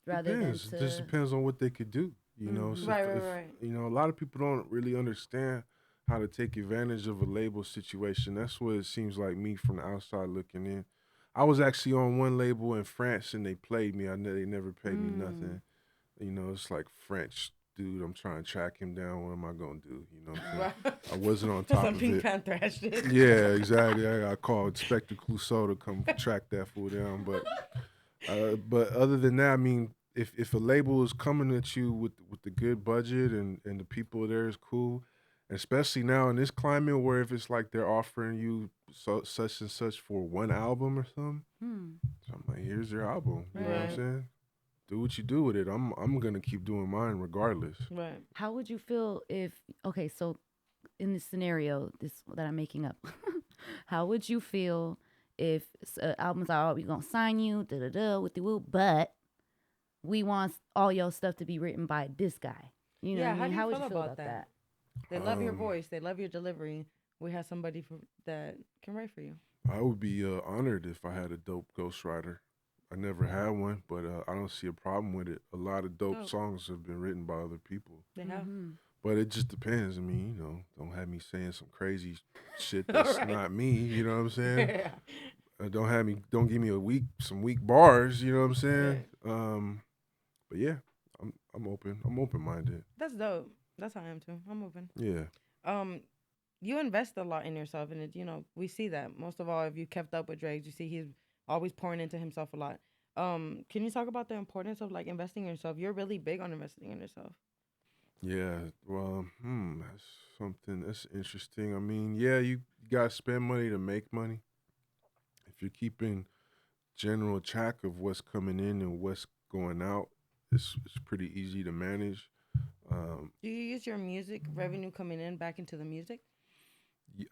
rather Depends. than It just to. depends on what they could do. You know, so Right, right, if right. you know, a lot of people don't really understand how to take advantage of a label situation. That's what it seems like me from the outside looking in. I was actually on one label in France and they played me. I know they never paid me nothing. You know, it's like French dude. I'm trying to track him down. What am I gonna do? You know what I'm saying? Right. I wasn't on top Some of Pink it. Panther ass shit. Yeah, exactly. I called Inspector Clouseau to come track that fool down. But other than that, I mean, if a label is coming at you with the good budget and the people there is cool, especially now in this climate where if it's like they're offering you such and such for one album or something, so I'm like, here's your album. You know what I'm Right. saying? Do what you do with it. I'm gonna keep doing mine regardless. Right. How would you feel if? Okay, so in this scenario, this that I'm making up, how would you feel if albums are, oh, we gonna sign you, da da da, with the woo, but we want all your stuff to be written by this guy. You know Yeah, what I how mean? do you How would feel you feel about about that? that? They love your Um, voice. They love your delivery. We have somebody that can write for you. I would be honored if I had a dope ghostwriter. I never had one, but I don't see a problem with it. A lot of dope Dope. songs have been written by other people, They have. but it just depends. I mean, you know, don't have me saying some crazy shit that's Right. not me. You know what I'm saying? Yeah. Don't give me some weak bars. You know what I'm saying? Right. But yeah, I'm open. I'm open minded. That's dope. That's how I am too. I'm open. Yeah. You invest a lot in yourself, and we see that. Most of all, if you kept up with Dregs, you see he's always pouring into himself a lot. Can you talk about the importance of like investing in yourself? You're really big on investing in yourself. Yeah, well, that's something that's interesting. I mean, yeah, you gotta spend money to make money. If you're keeping general track of what's coming in and what's going out, it's pretty easy to manage. Do you use your music revenue coming in back into the music?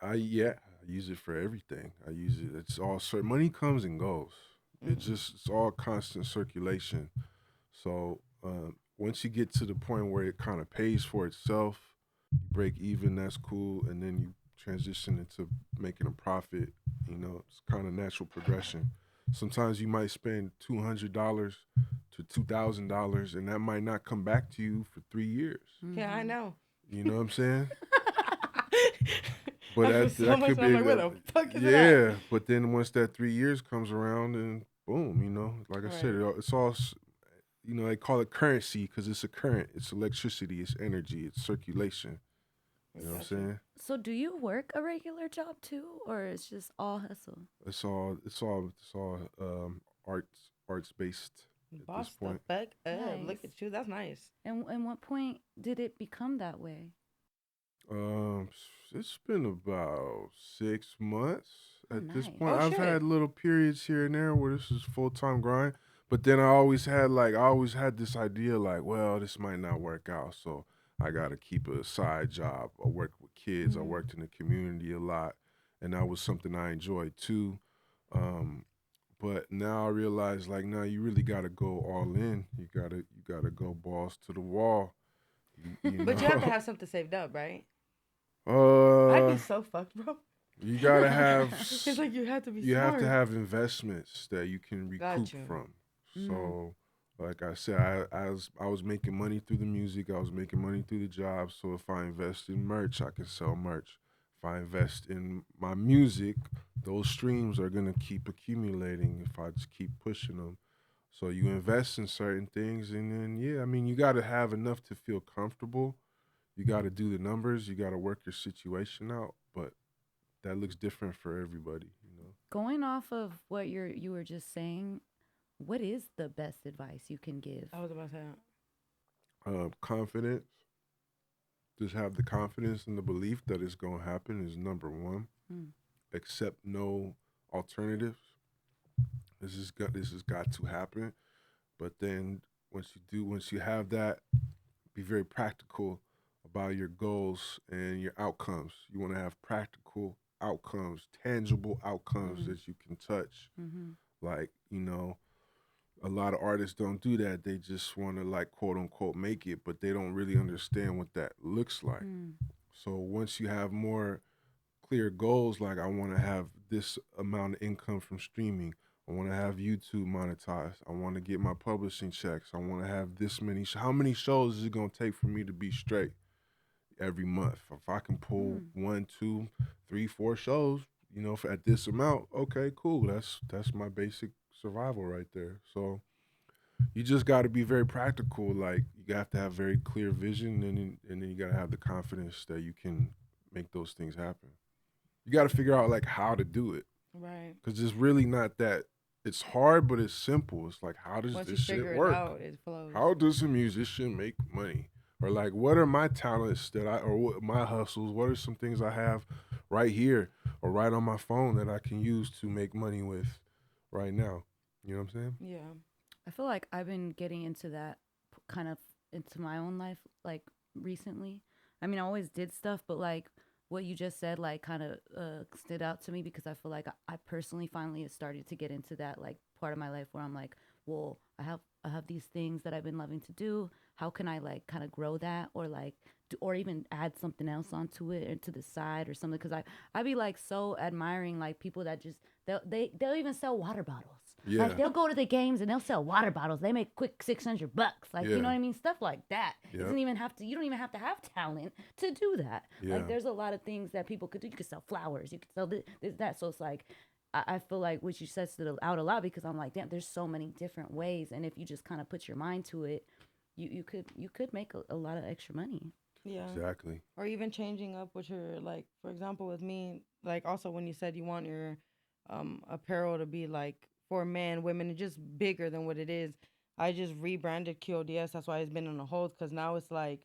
I use it for everything. I use it. It's all money comes and goes. It's all constant circulation. So once you get to the point where it kind of pays for itself, you break even. That's cool, and then you transition into making a profit. You know, it's kind of natural progression. Sometimes you might spend $200 to $2,000, and that might not come back to you for 3 years. Yeah, I know. You know what I'm saying? But I feel that, so that much. could I'm be like, where the fuck is it yeah. at? But then once that 3 years comes around, and boom, you know, like I said, Right. it's all you know. They call it currency because it's a current, it's electricity, it's energy, it's circulation. You know what I'm saying? So do you work a regular job too, or it's just all hustle? It's all arts based at Boss this the point. fuck up. Nice. Look at you. That's nice. And what point did it become that way? It's been about 6 months at this nice. point. Oh, I've shit. had little periods here and there where this is full time grind, but then I always had this idea like, well, this might not work out, so I got to keep a side job. I work with kids. I worked in the community a lot, and that was something I enjoyed too. But now I realize like, now you really got to go all in. You gotta go balls to the wall. You But you have to know? have something saved up, right? I'd be Uh, so fucked, bro. you gotta have It's like you have to be you smart. have to have investments that you can Got recoup you. from. So, like I said, I was making money through the music. I was making money through the job. So if I invest in merch, I can sell merch. If I invest in my music, those streams are gonna keep accumulating if I just keep pushing them. So you invest in certain things, and then yeah, I mean, you got to have enough to feel comfortable. You got to do the numbers. You got to work your situation out, but that looks different for everybody, you know. Going off of what you were just saying, what is the best advice you can give? I was about to say. Confidence. Just have the confidence and the belief that it's gonna happen is number one. Accept no alternatives. This has got to happen. But then once you have that, be very practical about your goals and your outcomes. You want to have practical outcomes, tangible outcomes that you can touch. Like, you know, a lot of artists don't do that. They just want to like quote unquote make it, but they don't really understand what that looks like. So once you have more clear goals, like I want to have this amount of income from streaming, I want to have YouTube monetized. I want to get my publishing checks. I want to have this many. How many shows is it going to take for me to be straight every month? If I can pull 1, 2, 3, 4 shows, you know, at this amount, okay, cool. That's my basic survival right there. So you just got to be very practical. Like, you have to have very clear vision, and then you got to have the confidence that you can make those things happen. You got to figure out like how to do it. Right. Because it's really not that. It's hard, but it's simple. It's like, how does this shit work? It flows. How does a musician make money? Or like, what are my talents or what my hustles? What are some things I have right here or right on my phone that I can use to make money with right now? You know what I'm saying? Yeah. I feel like I've been getting into that kind of into my own life, like recently. I mean, I always did stuff, but like what you just said, like kind of stood out to me because I feel like I personally finally have started to get into that like part of my life where I'm like, well, I have these things that I've been loving to do. How can I like kind of grow that or like or even add something else onto it or to the side or something? Because I be like so admiring like people that just they'll even sell water bottles. Yeah. Like they'll go to the games and they'll sell water bottles. They make quick $600. Like you know what I mean? Stuff like that. Yeah. You don't even have to have talent to do that. Yeah. Like there's a lot of things that people could do. You could sell flowers. You could sell this that. So it's like I feel like what you said stood out a lot because I'm like, damn, there's so many different ways. And if you just kind of put your mind to it, you could make a lot of extra money. Yeah. Exactly. Or even changing up what you're like, for example, with me, like also when you said you want your apparel to be like for men, women, and just bigger than what it is. I just rebranded QODS. That's why it's been on a hold because now it's like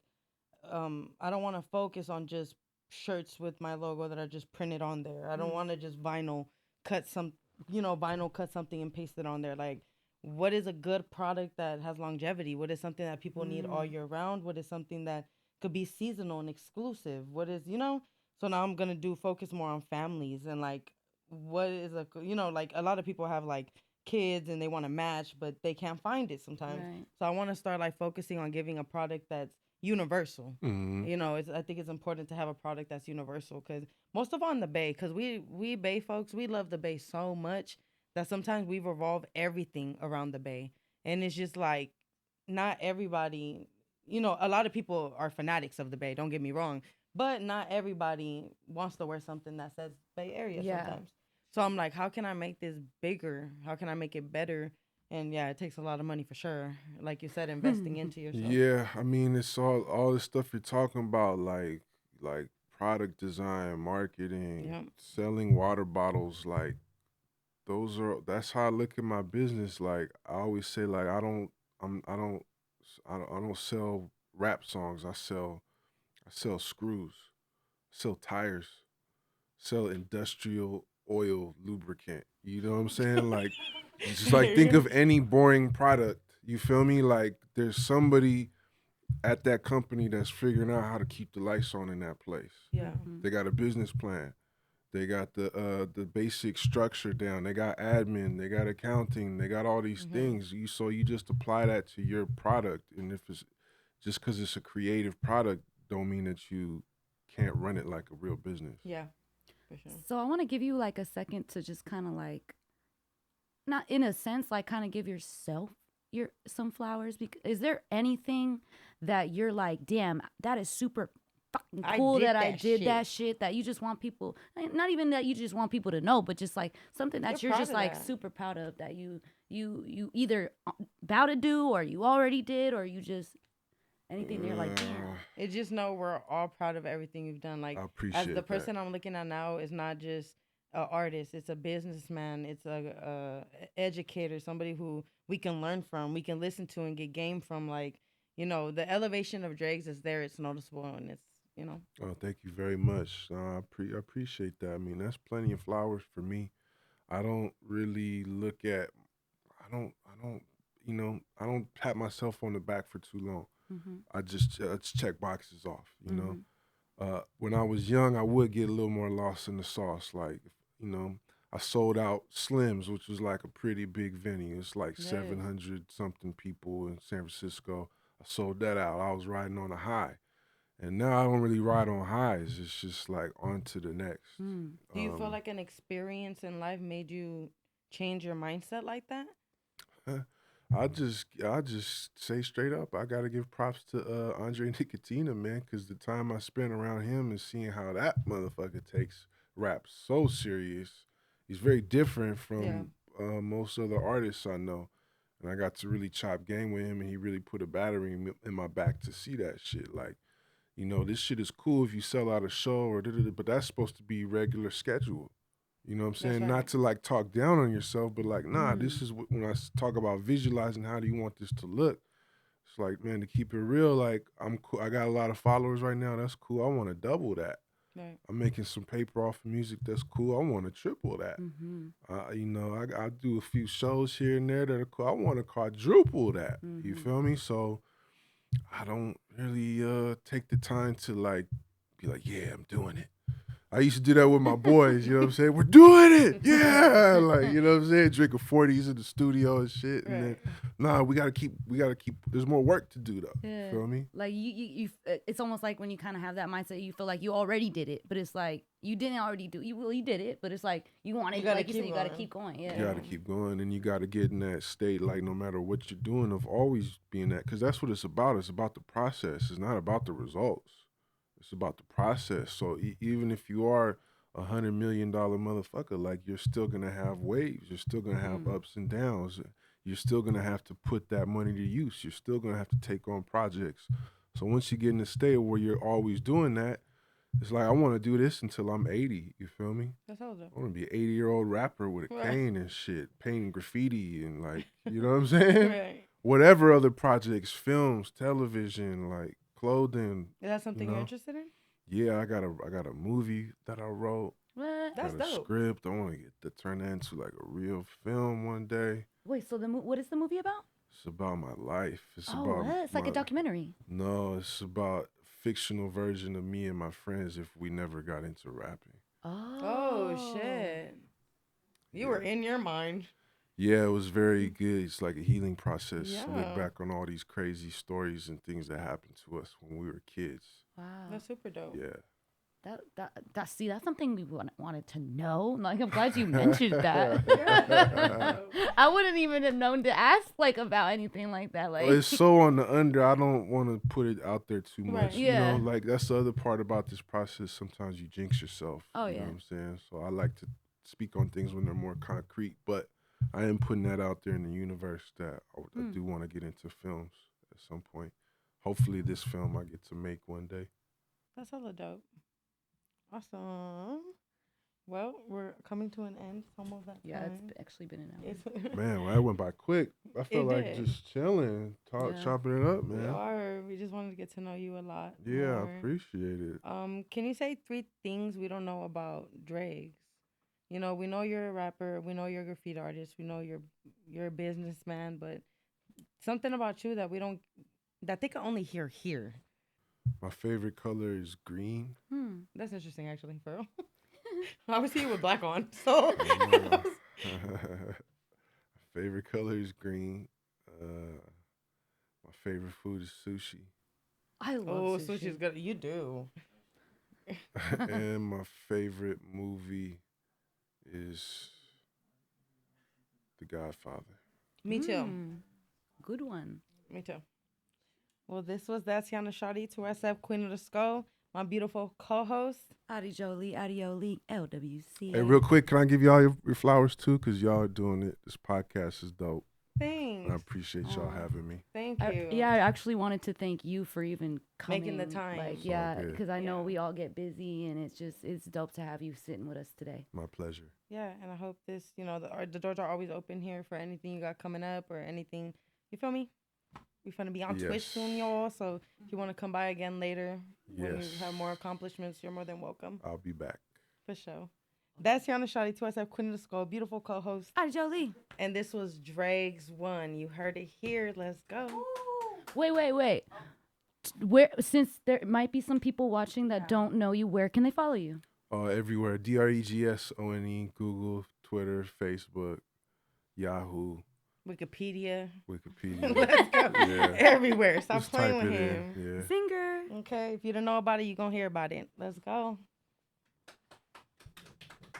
I don't want to focus on just shirts with my logo that are just printed on there. I don't want to just vinyl cut something and paste it on there. Like, what is a good product that has longevity? What is something that people need all year round? What is something that could be seasonal and exclusive? What is, so now I'm going to focus more on families and like, what is like a lot of people have like kids and they want to match, but they can't find it sometimes. Right. So I want to start like focusing on giving a product that's universal. Mm-hmm. I think it's important to have a product that's universal because most of all in the Bay, because we Bay folks, we love the Bay so much that sometimes we revolve everything around the Bay. And it's just like, not everybody, a lot of people are fanatics of the Bay, don't get me wrong, but not everybody wants to wear something that says Bay Area sometimes. So I'm like, how can I make this bigger? How can I make it better? And yeah, it takes a lot of money for sure. Like you said, investing into yourself. Yeah, I mean, it's all the stuff you're talking about, like product design, marketing, selling water bottles, like that's how I look at my business. Like I always say, like I don't sell rap songs. I sell screws, sell tires, sell industrial oil lubricant. You know what I'm saying? Like, just like think of any boring product. You feel me? Like there's somebody at that company that's figuring out how to keep the lights on in that place. Yeah. They got a business plan. They got the basic structure down. They got admin. They got accounting. They got all these things. So you just apply that to your product. And if it's just because it's a creative product, don't mean that you can't run it like a real business. Yeah, for sure. So I want to give you like a second to just kind of like, not in a sense, like kind of give yourself some flowers. Because is there anything that you're like, damn, that is super fucking cool that I did that shit that you just want people, not even that you just want people to know, but just like something that you're just like super proud of that you either about to do or you already did or you just anything you're like, damn. It just know we're all proud of everything you've done. Like, I appreciate as the person that. I'm looking at now is not just an artist, it's a businessman, it's a educator, somebody who we can learn from, we can listen to and get game from. Like, the elevation of Dregs is there, it's noticeable, and it's, Oh, thank you very much. I appreciate that. I mean, that's plenty of flowers for me. I don't really look at, I don't pat myself on the back for too long. I just check boxes off, When I was young, I would get a little more lost in the sauce. Like, I sold out Slim's, which was like a pretty big venue. It's like 700 something people in San Francisco. I sold that out. I was riding on a high. And now I don't really ride on highs. It's just like on to the next. Do you feel like an experience in life made you change your mindset like that? I just say straight up, I gotta give props to Andre Nicotina, man, because the time I spent around him and seeing how that motherfucker takes rap so serious, he's very different from most other artists I know, and I got to really chop game with him, and he really put a battery in my back to see that shit. Like, you know, this shit is cool if you sell out a show or but that's supposed to be regular schedule. You know what I'm saying? Right. Not to like talk down on yourself, but like, nah, this is when I talk about visualizing how do you want this to look. It's like, man, to keep it real, like I'm cool. I got a lot of followers right now. That's cool. I want to double that. Right. I'm making some paper off of music. That's cool. I want to triple that. You know, I do a few shows here and there that are cool. I want to quadruple that. You feel me? So I don't really take the time to like be like, yeah, I'm doing it. I used to do that with my boys, you know what I'm saying? We're doing it, yeah! Like, you know what I'm saying? Drinking 40s in the studio and shit. And then, nah, we gotta keep, there's more work to do though. Yeah. Feel me? Like you it's almost like when you kind of have that mindset, you feel like you already did it, but it's like, you didn't already do, you did it, but it's like, you want it, like you said, you gotta keep going, yeah. You gotta keep going, and you gotta get in that state, like no matter what you're doing, of always being that, because that's what it's about. It's about the process. It's not about the results. It's about the process. So even if you are $100 million motherfucker, like you're still gonna have waves. You're still gonna have ups and downs. You're still gonna have to put that money to use. You're still gonna have to take on projects. So once you get in a state where you're always doing that, it's like I want to do this until I'm 80. You feel me? That's all. I want to be an 80-year-old rapper with a cane and shit, painting graffiti and like, you know what I'm saying? Right. Whatever other projects, films, television, like. Clothing. Is that something you're interested in? Yeah, I got a movie that I wrote. What? That's got a dope. script. I want to get to turn that into like a real film one day. Wait, so what is the movie about? It's about my life. It's it's like a documentary. No, it's about a fictional version of me and my friends if we never got into rapping. Oh shit! You were in your mind. Yeah, it was very good. It's like a healing process. Yeah. Look back on all these crazy stories and things that happened to us when we were kids. Wow, that's super dope. Yeah. That's something we wanted to know. Like, I'm glad you mentioned that. I wouldn't even have known to ask like about anything like that. Like, well, it's so on the under. I don't want to put it out there too much. Right. Yeah. You know, like that's the other part about this process. Sometimes you jinx yourself. Oh, you yeah. know what I'm saying? So I like to speak on things when they're more concrete, but I am putting that out there in the universe that I do want to get into films at some point. Hopefully this film I get to make one day. That's hella dope. Awesome. Well, we're coming to an end. It's almost that time. It's actually been an hour. Man, well, that went by quick. I felt like did. just chilling, chopping it up, We man. are. We just wanted to get to know you a lot. Yeah, more. I appreciate it. Can you say 3 things we don't know about Dregs? You know, we know you're a rapper. We know you're a graffiti artist. We know you're a businessman. But something about you that they can only hear here. My favorite color is green. That's interesting, actually, for real. I would see you with black on. So. My favorite color is green. My favorite food is sushi. I love sushi. Sushi's good. You do. And my favorite movie is The Godfather. Me too. Good one. Me too. Well, this was Daciana Shawty, 2SF, Queen of the Skull, my beautiful co-host. Adi Jolie, Lwc. Hey, real quick, can I give y'all your flowers too? Because y'all are doing it. This podcast is dope. Thanks. I appreciate y'all having me. Thank you. I actually wanted to thank you for even coming. Making the time. Like, It's all good. because I know we all get busy, and it's dope to have you sitting with us today. My pleasure. Yeah, and I hope this, the doors are always open here for anything you got coming up or anything. You feel me? We're going to be on Twitch soon, y'all. So if you want to come by again later, when you have more accomplishments, you're more than welcome. I'll be back. For sure. That's Daciana Shawty, 2SF, Queen of the Skull, beautiful co-host. Adi Jolie. And this was Dregs 1. You heard it here. Let's go. Wait. Where, since there might be some people watching that don't know you, where can they follow you? Everywhere. DREGSONE, Google, Twitter, Facebook, Yahoo, Wikipedia. Let's go. Yeah. Everywhere. Stop Just playing type with it him. in. Yeah. Singer. Okay, if you don't know about it, you're going to hear about it. Let's go.